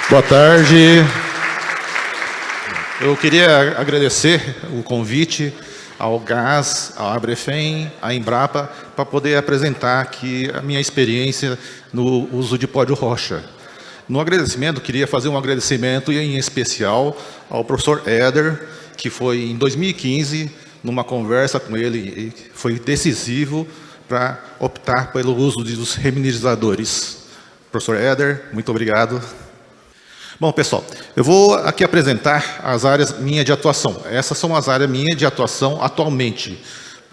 Boa tarde. Eu queria agradecer o convite ao GAS, à Abrefem, à Embrapa, para poder apresentar aqui a minha experiência no uso de pó de rocha. No agradecimento, queria fazer um agradecimento em especial ao professor Éder, que foi em 2015, numa conversa com ele, foi decisivo para optar pelo uso dos remineralizadores. Professor Éder, muito obrigado. Bom, pessoal, eu vou aqui apresentar as áreas minhas de atuação. Essas são as áreas minhas de atuação atualmente,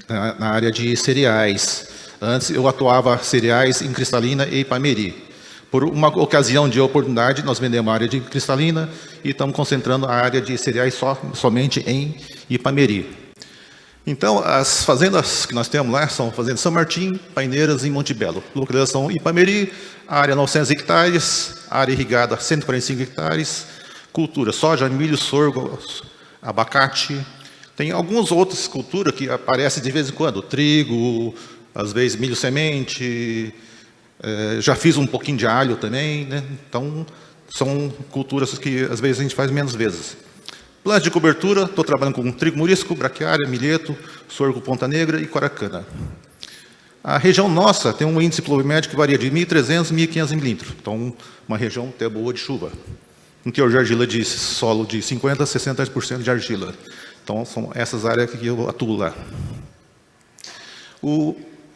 na área de cereais. Antes eu atuava cereais em Cristalina e Ipameri. Por uma ocasião de oportunidade, nós vendemos a área de Cristalina e estamos concentrando a área de cereais somente em Ipameri. Então, as fazendas que nós temos lá são fazendas São Martim, Paineiras e Monte Belo. Localização Ipameri, área 900 hectares, área irrigada 145 hectares, cultura soja, milho, sorgo, abacate. Tem algumas outras culturas que aparecem de vez em quando, trigo, às vezes milho semente, já fiz um pouquinho de alho também, né? Então, são culturas que às vezes a gente faz menos vezes. Plantas de cobertura, estou trabalhando com trigo murisco, braquiária, milheto, sorgo ponta negra e coracana. A região nossa tem um índice pluviométrico que varia de 1.300 a 1.500 milímetros. Então, uma região até boa de chuva. Um teor de argila de solo de 50% a 60% de argila. Então, são essas áreas que eu atuo lá.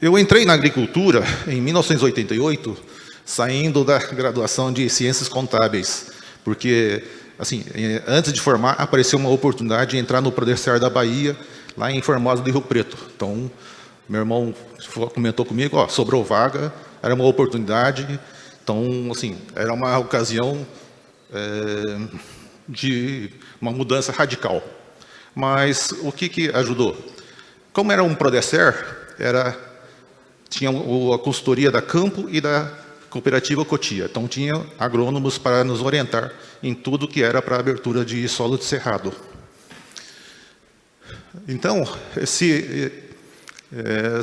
Eu entrei na agricultura em 1988, saindo da graduação de Ciências Contábeis, porque, assim, antes de formar, apareceu uma oportunidade de entrar no Prodesser da Bahia, lá em Formosa do Rio Preto. Então, meu irmão comentou comigo, ó, sobrou vaga, era uma oportunidade. Então, assim, era uma ocasião de uma mudança radical. Mas o que ajudou? Como era um Prodesser, tinha a consultoria da Campo e da Cooperativa Cotia. Então, tinha agrônomos para nos orientar em tudo que era para abertura de solo de cerrado. Então, esse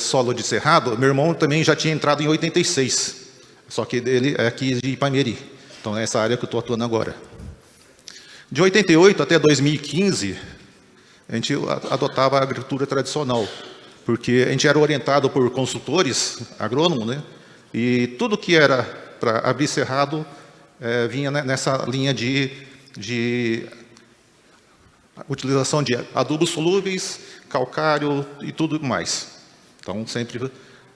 solo de cerrado, meu irmão também já tinha entrado em 86, só que ele é aqui de Ipameri. Então, é essa área que eu estou atuando agora. De 88 até 2015, a gente adotava a agricultura tradicional, porque a gente era orientado por consultores agrônomos, né? E tudo que era para abrir cerrado vinha nessa linha de utilização de adubos solúveis, calcário e tudo mais. Então, sempre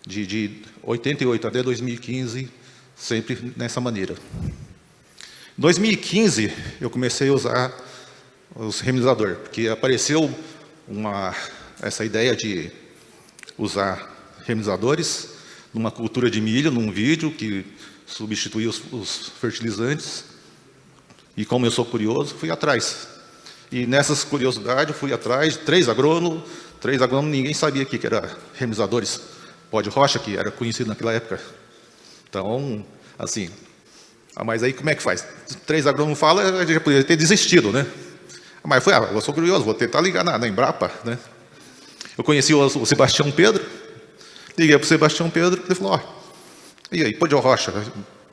de 88 até 2015, sempre nessa maneira. Em 2015, eu comecei a usar os remineralizadores, porque apareceu essa ideia de usar remineralizadores numa cultura de milho, num vídeo que substituía os fertilizantes. E como eu sou curioso, fui atrás. E nessas curiosidades, fui atrás de três agrônomos, ninguém sabia o que era remineralizadores pó de rocha, que era conhecido naquela época. Então, assim, mas aí como é que faz? Três agrônomos falam, a gente já poderia ter desistido, né? Mas eu falei, eu sou curioso, vou tentar ligar na Embrapa, né? Eu conheci o Sebastião Pedro, liguei para o Sebastião Pedro, ele falou, e aí, pó de rocha,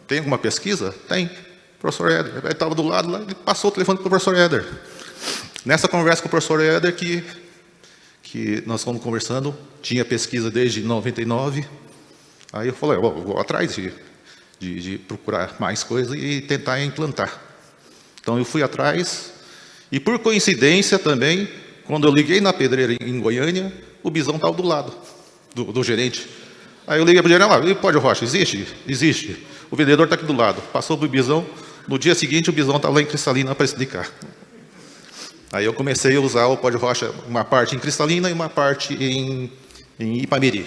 tem alguma pesquisa? Tem. Professor Éder, ele estava do lado lá, ele passou o telefone para o professor Éder. Nessa conversa com o professor Éder, que nós fomos conversando, tinha pesquisa desde 99, aí eu falei, eu vou atrás de procurar mais coisas e tentar implantar. Então eu fui atrás, e por coincidência também, quando eu liguei na pedreira em Goiânia, o Bisão estava do lado do gerente. Aí eu liguei para o gerente, pó de rocha, existe? Existe. O vendedor está aqui do lado. Passou para o Bisão, no dia seguinte o Bisão estava lá em Cristalina para explicar. Aí eu comecei a usar o pó de rocha, uma parte em Cristalina e uma parte em Ipameri.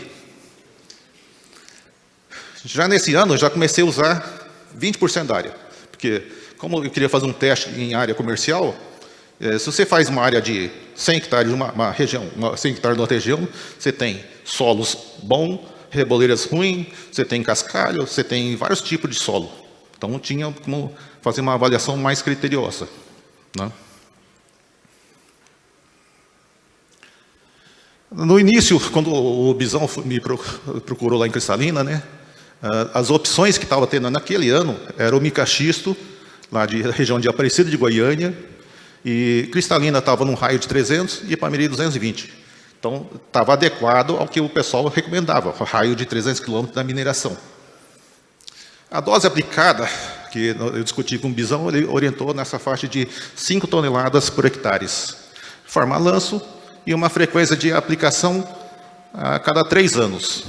Já nesse ano, já comecei a usar 20% da área. Porque, como eu queria fazer um teste em área comercial, se você faz uma área de 100 hectares, uma região, 100 hectares de uma região, você tem solos bons, reboleiras ruins, você tem cascalho, você tem vários tipos de solo. Então, tinha como fazer uma avaliação mais criteriosa, né? No início, quando o Bisão me procurou lá em Cristalina, né, as opções que estava tendo naquele ano era o micaxisto, lá de região de Aparecida de Goiânia, e Cristalina estava num raio de 300 e Ipameri 220. Então, estava adequado ao que o pessoal recomendava, o raio de 300 quilômetros da mineração. A dose aplicada, que eu discuti com o Bisão, ele orientou nessa faixa de 5 toneladas por hectare, forma lanço e uma frequência de aplicação a cada 3 anos.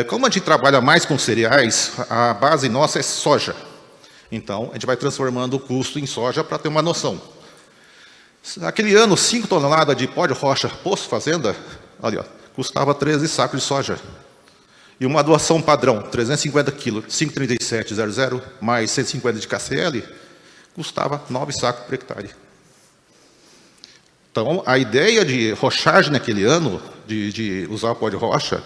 Como a gente trabalha mais com cereais, a base nossa é soja. Então, a gente vai transformando o custo em soja para ter uma noção. Aquele ano, 5 toneladas de pó de rocha poço fazenda, ali, ó, custava 13 sacos de soja. E uma doação padrão, 350 kg, 5,3700, mais 150 de KCl, custava 9 sacos por hectare. Então, a ideia de rochagem naquele ano, de usar pó de rocha,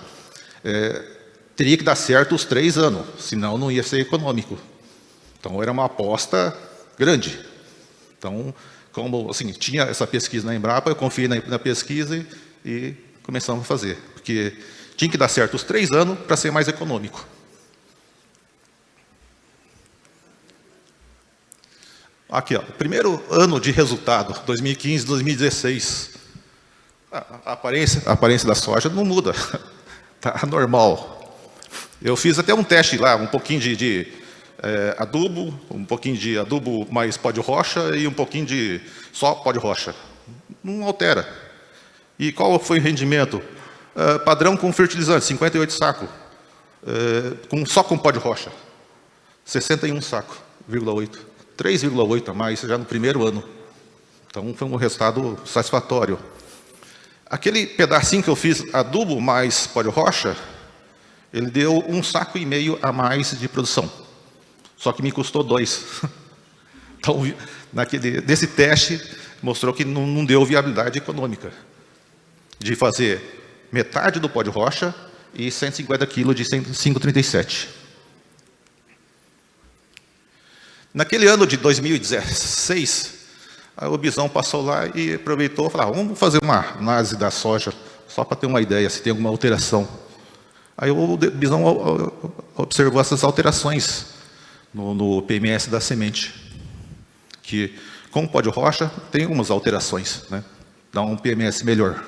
teria que dar certo os 3 anos, senão não ia ser econômico. Então, era uma aposta grande. Então, como assim, tinha essa pesquisa na Embrapa, eu confiei na pesquisa e começamos a fazer. Porque tinha que dar certo os 3 anos para ser mais econômico. Aqui, ó, primeiro ano de resultado, 2015, 2016. A aparência da soja não muda. Está normal. Eu fiz até um teste lá, um pouquinho de adubo, um pouquinho de adubo mais pó de rocha e um pouquinho de só pó de rocha. Não altera. E qual foi o rendimento? Padrão com fertilizante, 58 sacos. Só com pó de rocha. 61 sacos, 3,8 a mais já no primeiro ano. Então foi um resultado satisfatório. Aquele pedacinho que eu fiz adubo mais pó de rocha, ele deu 1,5 saco a mais de produção. Só que me custou 2. Então, desse teste, mostrou que não deu viabilidade econômica de fazer metade do pó de rocha e 150 kg de 5,37. Naquele ano de 2016, o Bisão passou lá e aproveitou e falou, vamos fazer uma análise da soja, só para ter uma ideia, se tem alguma alteração. Aí o Bisão observou essas alterações no PMS da semente, que com o pó de rocha tem algumas alterações, né? Dá um PMS melhor.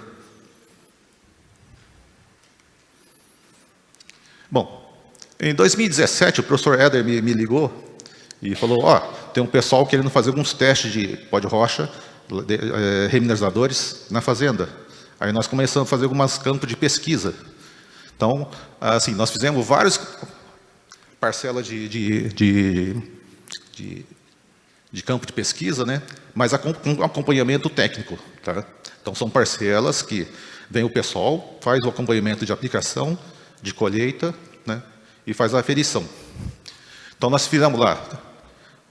Bom, em 2017 o professor Éder me ligou e falou, tem um pessoal querendo fazer alguns testes de pó de rocha, remineralizadores, na fazenda. Aí nós começamos a fazer alguns campos de pesquisa. Então, assim, nós fizemos várias parcelas de campo de pesquisa, né? Mas com acompanhamento técnico. Tá? Então, são parcelas que vem o pessoal, faz o acompanhamento de aplicação, de colheita, né? E faz a aferição. Então, nós fizemos lá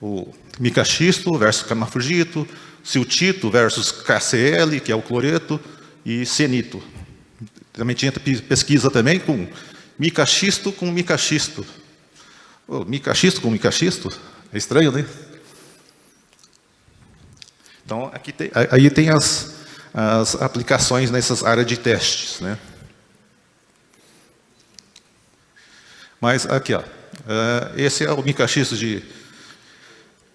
o micaxisto versus camafugito, siltito versus KCl, que é o cloreto, e cianito. Também tinha pesquisa também com micaxisto com micaxisto. Micaxisto com micaxisto? É estranho, né? Então, aí tem as aplicações nessas áreas de testes, né? Mas aqui, esse é o micaxisto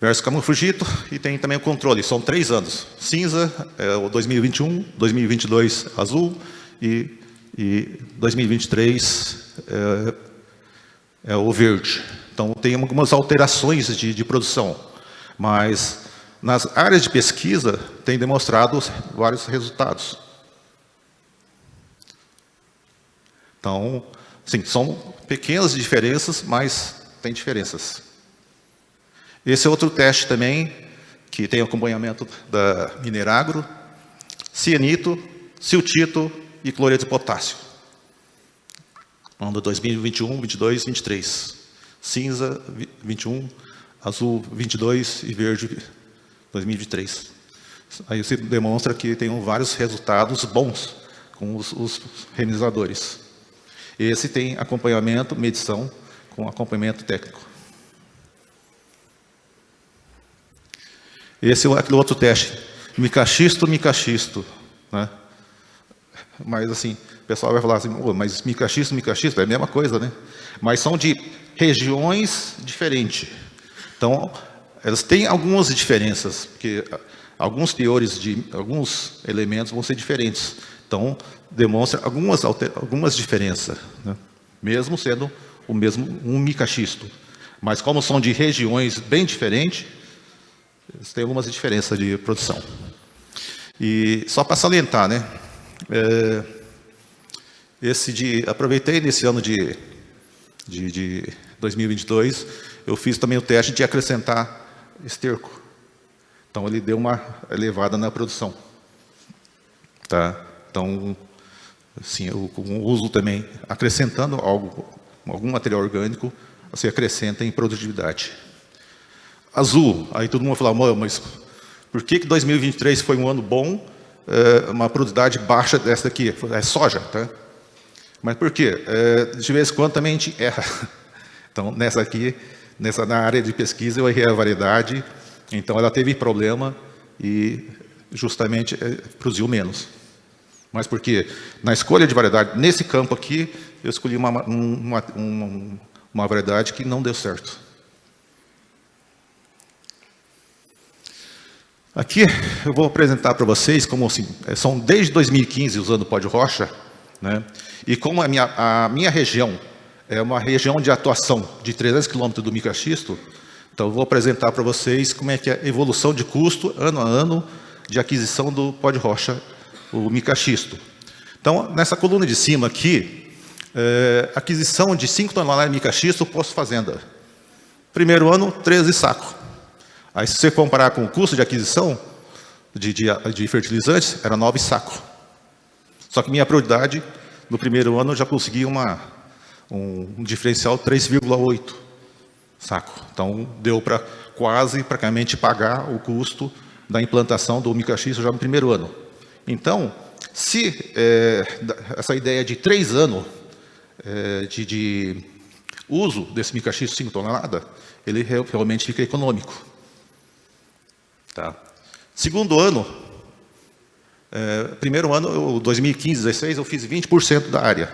versus camufugito, e tem também o controle, são 3 anos. Cinza, o 2021, 2022 azul, e 2023 é o verde. Então, tem algumas alterações de produção, mas nas áreas de pesquisa tem demonstrado vários resultados. Então, sim, são pequenas diferenças, mas tem diferenças. Esse é outro teste também, que tem acompanhamento da Mineragro, cianito, siltito e cloreto de potássio. Ano 2021, 22, 23. Cinza, 21, azul, 22 e verde, 2023. Aí você demonstra que tem vários resultados bons com os remineralizadores. Esse tem acompanhamento, medição, com acompanhamento técnico. Esse é aquele outro teste, micaxisto, né? Mas assim, o pessoal vai falar assim, mas micaxisto é a mesma coisa, né? Mas são de regiões diferentes. Então, elas têm algumas diferenças, porque alguns teores de alguns elementos vão ser diferentes. Então, demonstra algumas diferenças, né? Mesmo sendo o mesmo um micaxisto. Mas como são de regiões bem diferentes, eles têm algumas diferenças de produção. E só para salientar, né? Aproveitei nesse ano de 2022, eu fiz também o teste de acrescentar esterco. Então, ele deu uma elevada na produção. Tá? Então, assim, o uso também, acrescentando algum material orgânico, você acrescenta em produtividade. Azul, aí todo mundo vai falar, mas por que 2023 foi um ano bom, uma produtividade baixa dessa aqui? É soja, tá? Mas por quê? De vez em quando também a gente erra. Então, na área de pesquisa, eu errei a variedade, então ela teve problema e justamente produziu menos. Mas por quê? Na escolha de variedade, nesse campo aqui, eu escolhi uma variedade que não deu certo. Aqui eu vou apresentar para vocês como assim, são desde 2015 usando pó de rocha, né? E como a minha região é uma região de atuação de 300 quilômetros do micaxisto, então eu vou apresentar para vocês como é que é a evolução de custo, ano a ano, de aquisição do pó de rocha, o micaxisto. Então, nessa coluna de cima aqui, aquisição de 5 toneladas de micaxisto, posto fazenda. Primeiro ano, 13 sacos. Aí, se você comparar com o custo de aquisição de fertilizantes, era 9 sacos. Só que minha prioridade, no primeiro ano, eu já consegui um diferencial 3,8 saco. Então, deu para praticamente pagar o custo da implantação do micaxisto já no primeiro ano. Então, se essa ideia de 3 anos de uso desse micaxisto 5 toneladas, ele realmente fica econômico. Tá? Segundo ano, primeiro ano, 2015, 2016, eu fiz 20% da área.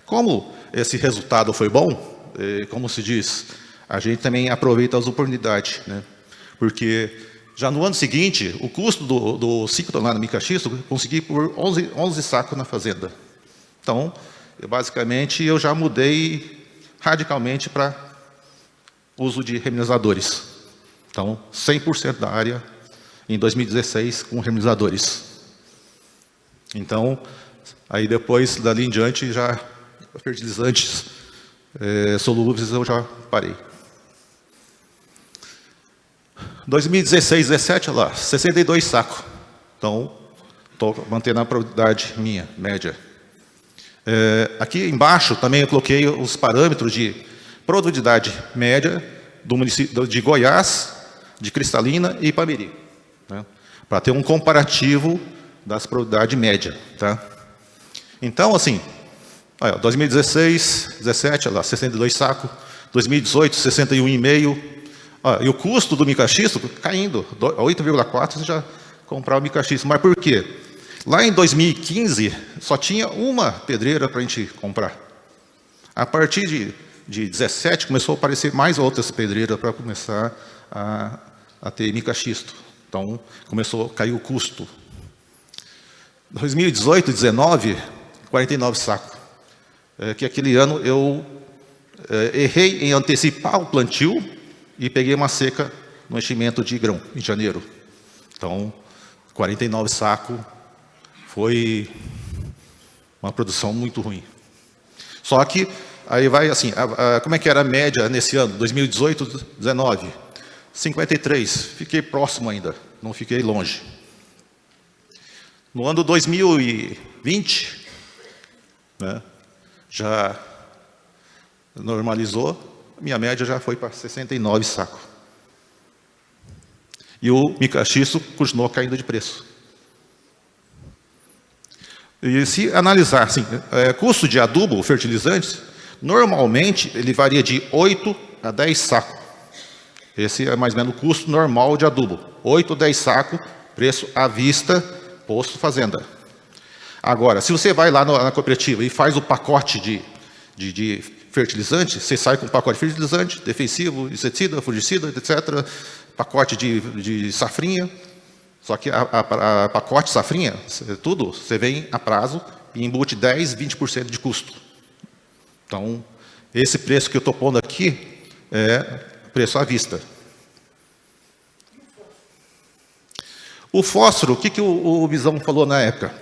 Como esse resultado foi bom, como se diz, a gente também aproveita as oportunidades, né? Porque já no ano seguinte, o custo do 5 toneladas de micaxisto, eu consegui por 11 sacos na fazenda. Então, basicamente, eu já mudei radicalmente para uso de reminizadores. Então, 100% da área em 2016 com reminizadores. Então, aí depois, dali em diante, já fertilizantes solúveis eu já parei. 2016, 17, olha lá, 62 sacos. Então, estou mantendo a produtividade minha, média. Aqui embaixo também eu coloquei os parâmetros de produtividade média do município de Goiás, de Cristalina e Ipameri, né? Para ter um comparativo das produtividades médias. Tá? Então, assim, olha, 2016, 17, olha lá, 62 sacos. 2018, 61,5. E o custo do micaxisto caindo, 8,4 você já comprar o micaxisto. Mas por quê? Lá em 2015, só tinha uma pedreira para a gente comprar. A partir de 17, começou a aparecer mais outras pedreiras para começar a ter micaxisto. Então, começou a cair o custo. 2018, 19, 49 sacos. Que aquele ano eu errei em antecipar o plantio e peguei uma seca no enchimento de grão, em janeiro. Então, 49 sacos foi uma produção muito ruim. Só que, aí vai assim, como é que era a média nesse ano, 2018, 19? 53, fiquei próximo ainda, não fiquei longe. No ano 2020, né, já normalizou, minha média já foi para 69 sacos. E o micaxisto continuou caindo de preço. E se analisar, assim, custo de adubo, fertilizantes, normalmente ele varia de 8 a 10 sacos. Esse é mais ou menos o custo normal de adubo. 8 a 10 sacos, preço à vista, posto fazenda. Agora, se você vai lá na cooperativa e faz o pacote de fertilizante, você sai com um pacote de fertilizante, defensivo, inseticida, fungicida, etc., pacote de safrinha, só que a pacote safrinha, tudo, você vem a prazo e embute 10, 20% de custo. Então, esse preço que eu estou pondo aqui é preço à vista. O fósforo, o que o Bisão falou na época?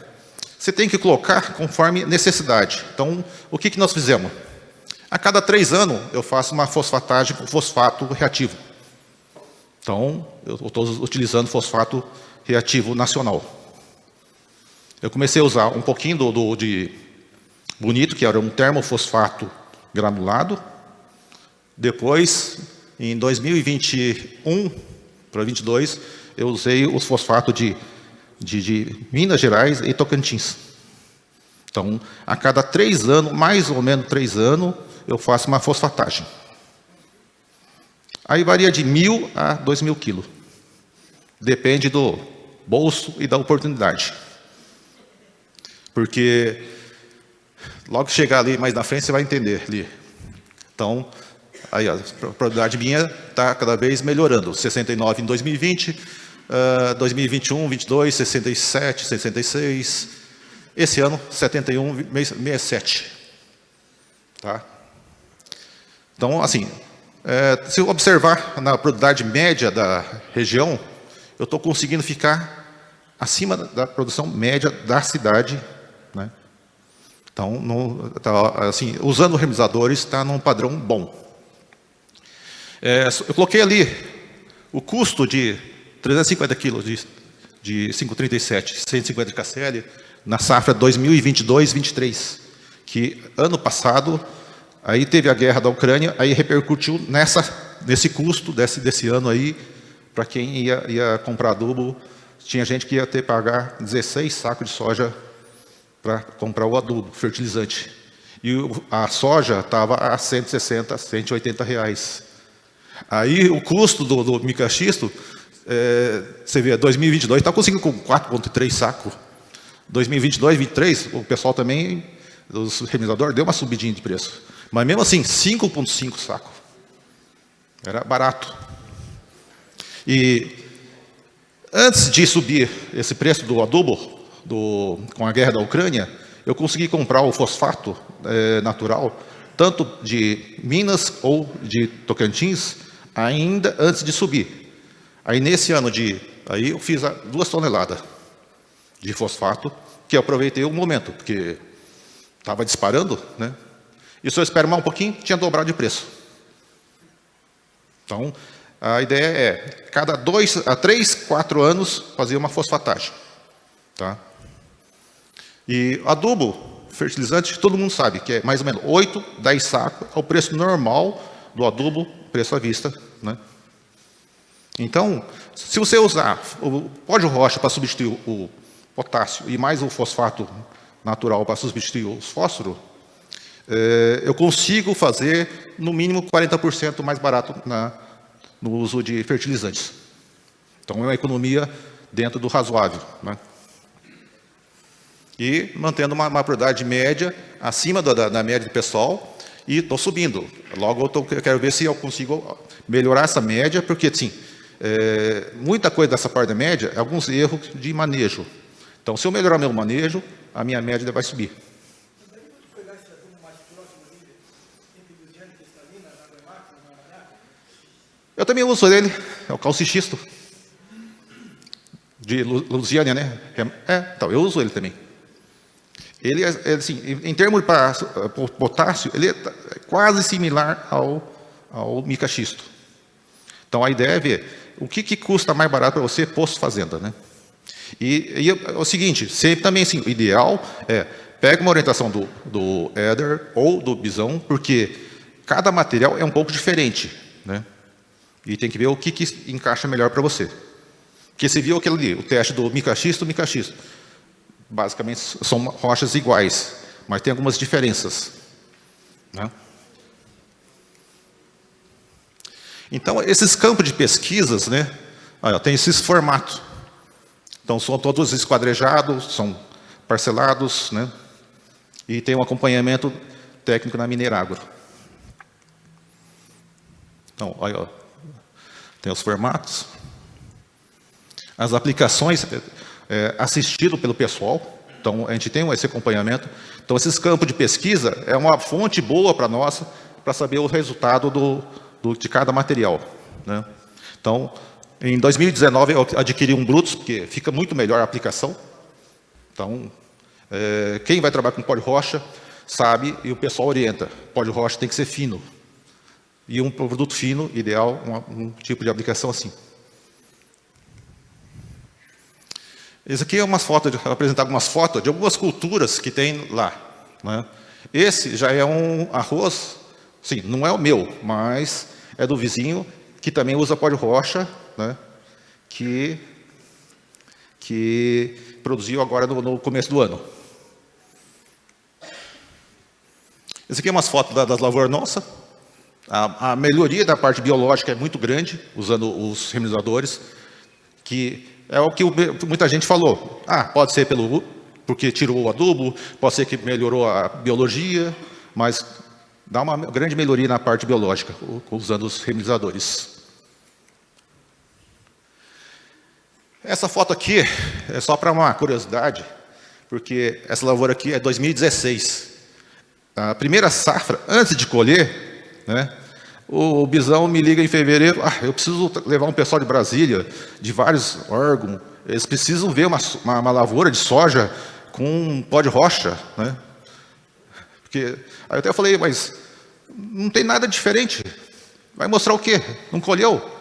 Você tem que colocar conforme necessidade. Então, o que nós fizemos? A cada 3 anos, eu faço uma fosfatagem com fosfato reativo. Então, eu estou utilizando fosfato reativo nacional. Eu comecei a usar um pouquinho de Bonito, que era um termofosfato granulado. Depois, em 2021 para 2022, eu usei os fosfatos de Minas Gerais e Tocantins. Então, a cada 3 anos, mais ou menos 3 anos, eu faço uma fosfatagem. Aí varia de 1.000 a 2.000 quilos. Depende do bolso e da oportunidade. Porque logo que chegar ali mais na frente, você vai entender ali. Então, aí a probabilidade minha está cada vez melhorando. 69 em 2020, 2021, 22, 67, 66. Esse ano, 71, 67. Tá? Então, assim, se eu observar na produtividade média da região, eu estou conseguindo ficar acima da produção média da cidade, né? Então, assim, usando remediadores, está num padrão bom. Eu coloquei ali o custo de 350 quilos de 537, 150 de KCl, na safra 2022-23, que ano passado, aí teve a guerra da Ucrânia, aí repercutiu nesse custo desse ano aí, para quem ia comprar adubo, tinha gente que ia ter que pagar 16 sacos de soja para comprar o adubo, fertilizante. E a soja estava a 160, 180 reais. Aí o custo do micaxisto, você vê, 2022 está conseguindo com 4,3 sacos. 2022, 2023, o pessoal também, os remediadores, deu uma subidinha de preço. Mas mesmo assim, 5,5 saco. Era barato. E antes de subir esse preço do adubo, com a guerra da Ucrânia, eu consegui comprar o fosfato natural, tanto de Minas ou de Tocantins, ainda antes de subir. Aí nesse ano aí eu fiz 2 toneladas de fosfato, que eu aproveitei o momento, porque estava disparando, né? E se eu esperar mais um pouquinho, tinha dobrado de preço. Então, a ideia é, cada 2 a 3, 4 anos, fazer uma fosfatagem. Tá? E adubo, fertilizante, todo mundo sabe que é mais ou menos 8, 10 sacos, é o preço normal do adubo, preço à vista, né? Então, se você usar o pó de rocha para substituir o potássio e mais o fosfato natural para substituir o fósforo, eu consigo fazer, no mínimo, 40% mais barato no uso de fertilizantes. Então, é uma economia dentro do razoável, né? E mantendo uma propriedade média acima da média do pessoal, e estou subindo. Logo, eu quero ver se eu consigo melhorar essa média, porque, assim, muita coisa dessa parte da média é alguns erros de manejo. Então, se eu melhorar meu manejo, a minha média vai subir. Eu também uso ele, é o calcixisto, de Lusiânia, né? Então, eu uso ele também. Ele assim, em termos de potássio, ele é quase similar ao micaxisto. Então, a ideia é ver o que custa mais barato para você posto fazenda, né? E é o seguinte, sempre também assim, o ideal pega uma orientação do Éder ou do Bisão, porque cada material é um pouco diferente, né? E tem que ver o que encaixa melhor para você. Porque você viu aquele ali, o teste do micaxisto. Basicamente são rochas iguais, mas tem algumas diferenças, né? Então, esses campos de pesquisas, né, tem esses formatos. Então, são todos esquadrejados, são parcelados, né, e tem um acompanhamento técnico na Mineragro. Então, aí, ó, tem os formatos. As aplicações assistido pelo pessoal. Então, a gente tem esse acompanhamento. Então, esses campos de pesquisa é uma fonte boa para nós, para saber o resultado de cada material, né? Então, em 2019, eu adquiri um Brutus, porque fica muito melhor a aplicação. Então, quem vai trabalhar com pó de rocha sabe, e o pessoal orienta. Pó de rocha tem que ser fino. E um produto fino, ideal, um tipo de aplicação assim. Esse aqui é umas fotos, apresentar algumas fotos de algumas culturas que tem lá, né? Esse já é um arroz, sim, não é o meu, mas é do vizinho, que também usa pó de rocha, né? Que produziu agora no começo do ano. Esse aqui é umas fotos das lavouras nossas. A melhoria da parte biológica é muito grande, usando os remediadores, que é o que muita gente falou. Pode ser porque tirou o adubo, pode ser que melhorou a biologia, mas dá uma grande melhoria na parte biológica, usando os remediadores. Essa foto aqui é só para uma curiosidade, porque essa lavoura aqui é 2016. A primeira safra, antes de colher, né, o Bisão me liga em fevereiro, eu preciso levar um pessoal de Brasília, de vários órgãos, eles precisam ver uma lavoura de soja com pó de rocha, né? Porque, aí eu até falei, mas não tem nada diferente, vai mostrar o quê? Não colheu?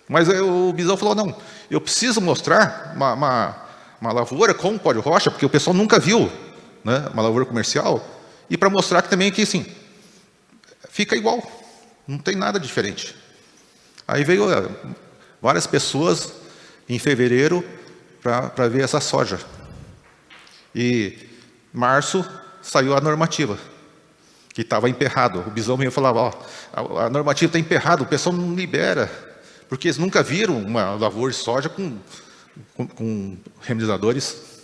Mas aí o Bisão falou, não, eu preciso mostrar uma lavoura com pó de rocha, porque o pessoal nunca viu, né, uma lavoura comercial, e para mostrar que também que, assim, fica igual. Não tem nada diferente. Aí veio várias pessoas em fevereiro para ver essa soja. E março saiu a normativa, que estava emperrado. O Bisão me falava, a normativa está emperrada, o pessoal não libera, porque eles nunca viram uma lavoura de soja com remediadores.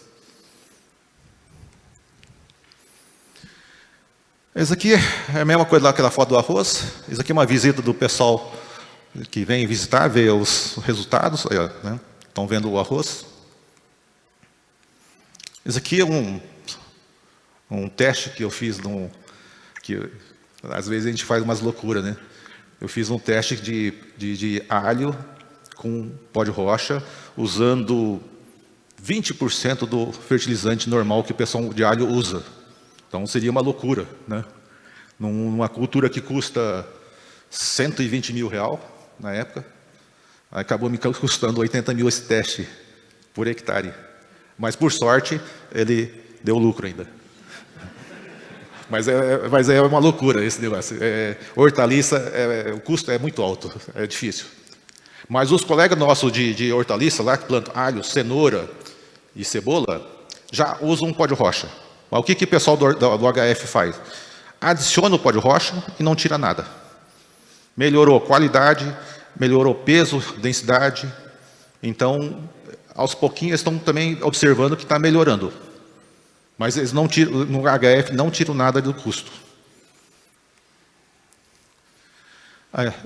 Esse aqui é a mesma coisa lá, aquela foto do arroz. Isso aqui é uma visita do pessoal que vem visitar, ver os resultados. Aí, né? Estão vendo o arroz. Esse aqui é um teste que eu fiz, que às vezes a gente faz umas loucuras, né? Eu fiz um teste de alho com pó de rocha, usando 20% do fertilizante normal que o pessoal de alho usa. Então, seria uma loucura, né? Numa cultura que custa 120 mil reais, na época, acabou me custando 80 mil esse teste por hectare. Mas, por sorte, ele deu lucro ainda. Mas é uma loucura esse negócio. Hortaliça, o custo é muito alto, é difícil. Mas os colegas nossos de hortaliça, lá que plantam alho, cenoura e cebola, já usam pó de rocha. Mas o que o pessoal do HF faz? Adiciona o pó de rocha e não tira nada. Melhorou qualidade, melhorou peso, densidade. Então, aos pouquinhos, estão também observando que está melhorando. Mas eles não tiram, no HF não tiram nada do custo.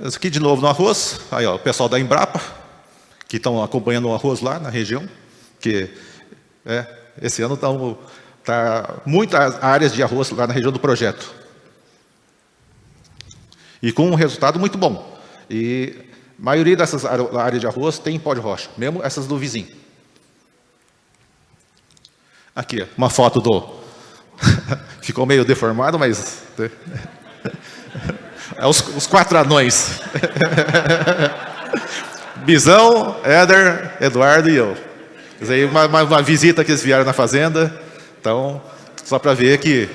Esse aqui de novo no arroz. Aí, ó, o pessoal da Embrapa, que estão acompanhando o arroz lá na região. Que esse ano estão... muitas áreas de arroz lá na região do projeto. E com um resultado muito bom. E a maioria dessas áreas de arroz tem pó de rocha, mesmo essas do vizinho. Aqui, uma foto do... Ficou meio deformado, mas... os 4 anões. Bisão, Éder, Eduardo e eu. Isso aí, uma visita que eles vieram na fazenda. Então, só para ver que...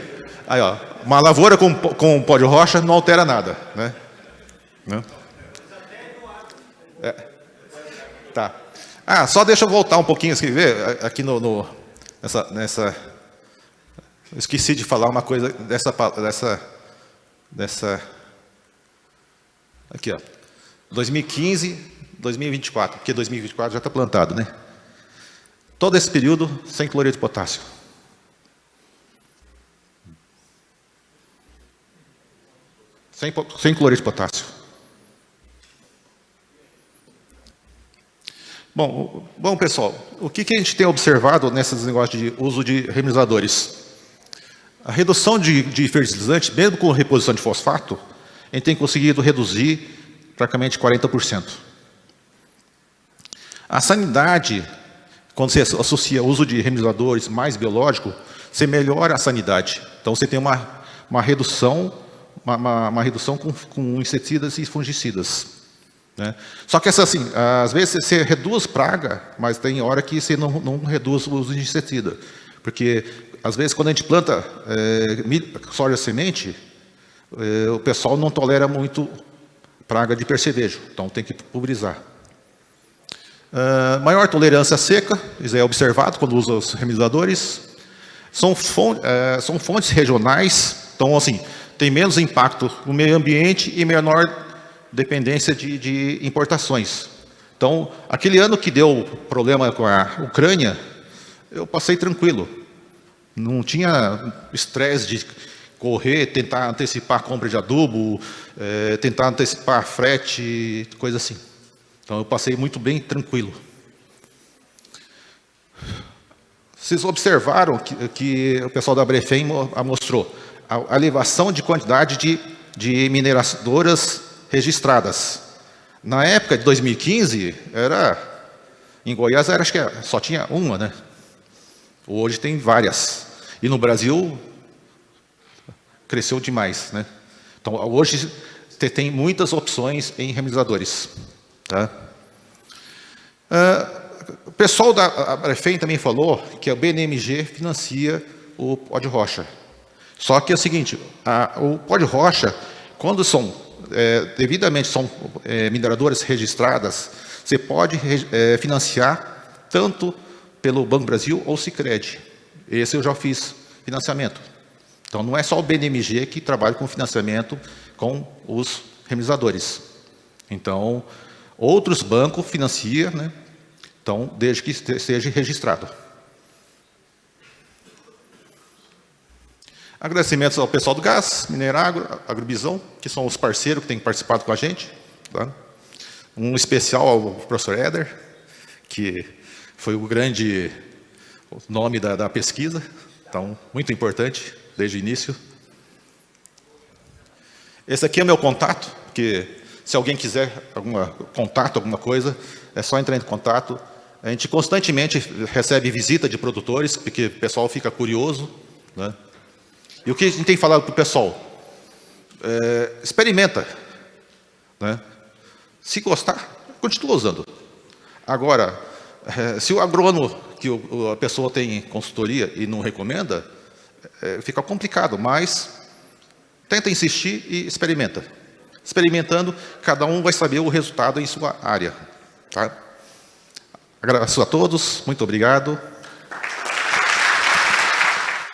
Aí, ó, uma lavoura com pó de rocha não altera nada, né? Tá. Só deixa eu voltar um pouquinho, ver aqui nessa... Eu esqueci de falar uma coisa dessa... Aqui, ó. 2015, 2024, porque 2024 já está plantado, né? Todo esse período sem cloreto de potássio. Sem cloreto de potássio. Bom, pessoal, o que a gente tem observado nesses negócios de uso de remediadores? A redução de fertilizante, mesmo com reposição de fosfato, a gente tem conseguido reduzir praticamente 40%. A sanidade, quando você associa o uso de remediadores mais biológico, você melhora a sanidade. Então, você tem uma redução com inseticidas e fungicidas. Né? Só que, assim, às vezes você reduz praga, mas tem hora que você não reduz o uso de inseticida. Porque, às vezes, quando a gente planta soja semente, o pessoal não tolera muito praga de percevejo, então tem que pulverizar. Maior tolerância à seca, isso é observado quando usa os remediadores. São fontes regionais, então, assim, tem menos impacto no meio ambiente e menor dependência de importações. Então, aquele ano que deu problema com a Ucrânia, eu passei tranquilo. Não tinha estresse de correr, tentar antecipar a compra de adubo, tentar antecipar frete, coisa assim. Então, eu passei muito bem tranquilo. Vocês observaram que o pessoal da Brefem mostrou a elevação de quantidade de mineradoras registradas. Na época de 2015, em Goiás, acho que só tinha uma, né? Hoje tem várias. E no Brasil, cresceu demais, né? Então, hoje, tem muitas opções em remediadores. Tá? O pessoal da Brefem também falou que a BNMG financia o pó de rocha. Só que é o seguinte, o pó de rocha, quando devidamente são mineradoras registradas, você pode financiar tanto pelo Banco Brasil ou Sicredi. Esse eu já fiz financiamento. Então, não é só o BNMG que trabalha com financiamento com os remediadores. Então, outros bancos financiam, né? Então, desde que esteja registrado. Agradecimentos ao pessoal do Gás, Mineragro, Agrobisão, que são os parceiros que têm participado com a gente. Tá? Um especial ao professor Éder, que foi o grande nome da pesquisa, então, muito importante, desde o início. Esse aqui é o meu contato, que se alguém quiser alguma coisa, é só entrar em contato. A gente constantemente recebe visita de produtores, porque o pessoal fica curioso, né? E o que a gente tem falado para o pessoal? Experimenta. Né? Se gostar, continua usando. Agora, se o agrônomo, que a pessoa tem consultoria e não recomenda, fica complicado, mas tenta insistir e experimenta. Experimentando, cada um vai saber o resultado em sua área. Tá? Agradeço a todos, muito obrigado.